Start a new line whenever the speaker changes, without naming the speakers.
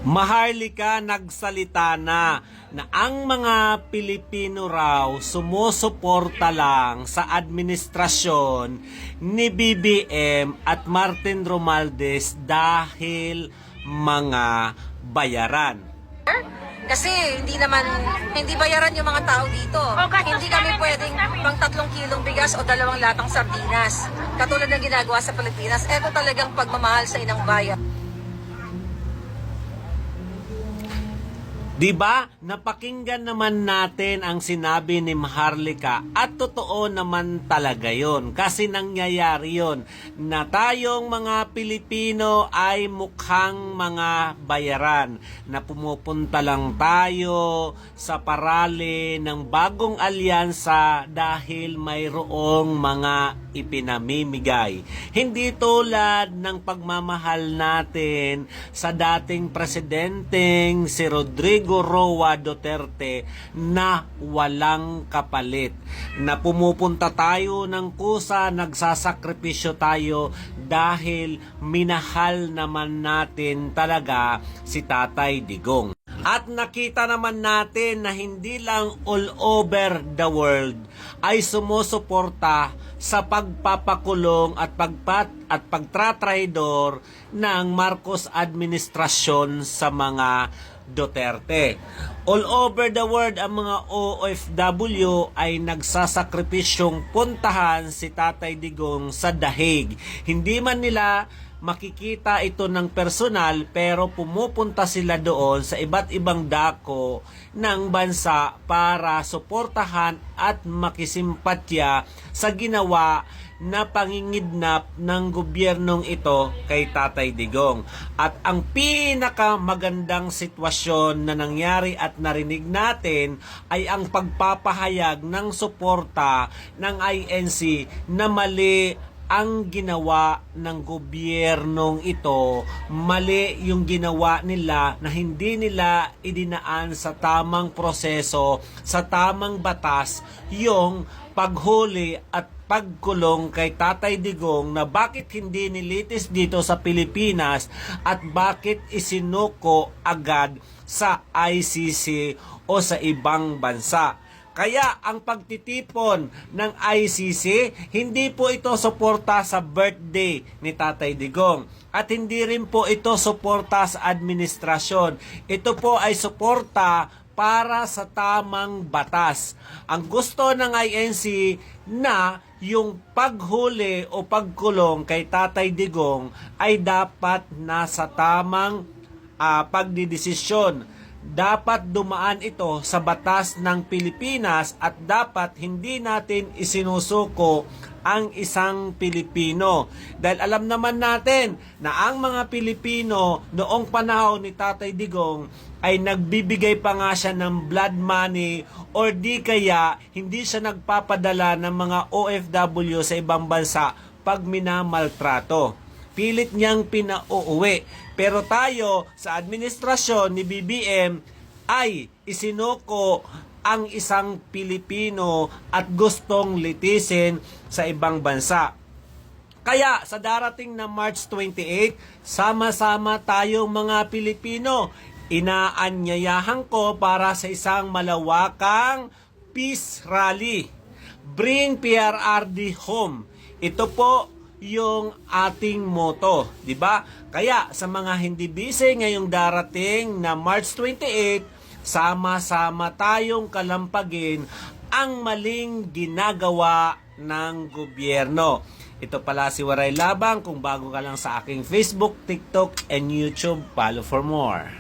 Maharlika nagsalita na ang mga Pilipino raw sumusuporta lang sa administrasyon ni BBM at Martin Romualdez dahil mga bayaran.
Kasi hindi bayaran yung mga tao dito. Hindi kami pwedeng pang 3 kilong bigas o 2 latang sardinas. Katulad ng ginagawa sa Pilipinas, eto talagang pagmamahal sa inang bayan.
Diba? Napakinggan naman natin ang sinabi ni Maharlika at totoo naman talaga yon. Kasi nangyayari yon na tayong mga Pilipino ay mukhang mga bayaran na pumupunta lang tayo sa parali ng bagong alyansa dahil mayroong mga ipinamimigay. Hindi tulad ng pagmamahal natin sa dating presidenteng si Rodrigo Roa Duterte na walang kapalit. Na pumupunta tayo ng kusa, nagsasakripisyo tayo dahil minahal naman natin talaga si Tatay Digong. At nakita naman natin na hindi lang all over the world ay sumusuporta sa pagpapakulong at pagtratraidor ng Marcos administrasyon sa mga Duterte. All over the world, ang mga OFW ay nagsasakripisyong puntahan si Tatay Digong sa dahig. Hindi man nila makikita ito ng personal, pero pumupunta sila doon sa iba't ibang dako ng bansa para suportahan at makisimpatya sa ginawa na pangingidnap ng gobyernong ito kay Tatay Digong. At ang pinakamagandang sitwasyon na nangyari at narinig natin ay ang pagpapahayag ng suporta ng INC na mali ang ginawa ng gobyernong ito, mali yung ginawa nila na hindi nila idinaan sa tamang proseso, sa tamang batas, yung paghuli at pagkulong kay Tatay Digong na bakit hindi nilitis dito sa Pilipinas at bakit isinuko agad sa ICC o sa ibang bansa. Kaya ang pagtitipon ng ICC, hindi po ito suporta sa birthday ni Tatay Digong. At hindi rin po ito suporta sa administrasyon. Ito po ay suporta para sa tamang batas. Ang gusto ng INC na yung paghuli o pagkulong kay Tatay Digong ay dapat nasa tamang pagdidesisyon. Dapat dumaan ito sa batas ng Pilipinas at dapat hindi natin isinusuko ang isang Pilipino. Dahil alam naman natin na ang mga Pilipino noong panahon ni Tatay Digong ay nagbibigay pa nga siya ng blood money or di kaya hindi siya nagpapadala ng mga OFW sa ibang bansa pag minamaltrato. Pilit niyang pinauuwi. Pero tayo sa administrasyon ni BBM ay isinuko ang isang Pilipino at gustong litisin sa ibang bansa. Kaya sa darating na March 28, sama-sama tayong mga Pilipino. Inaanyayahan ko para sa isang malawakang peace rally. Bring PRRD home. Ito po yung ating motto, di ba? Kaya sa mga hindi busy ngayong darating na March 28, sama-sama tayong kalampagin ang maling ginagawa ng gobyerno. Ito pala si Waray Labang. Kung bago ka lang sa aking Facebook, TikTok, and YouTube, follow for more.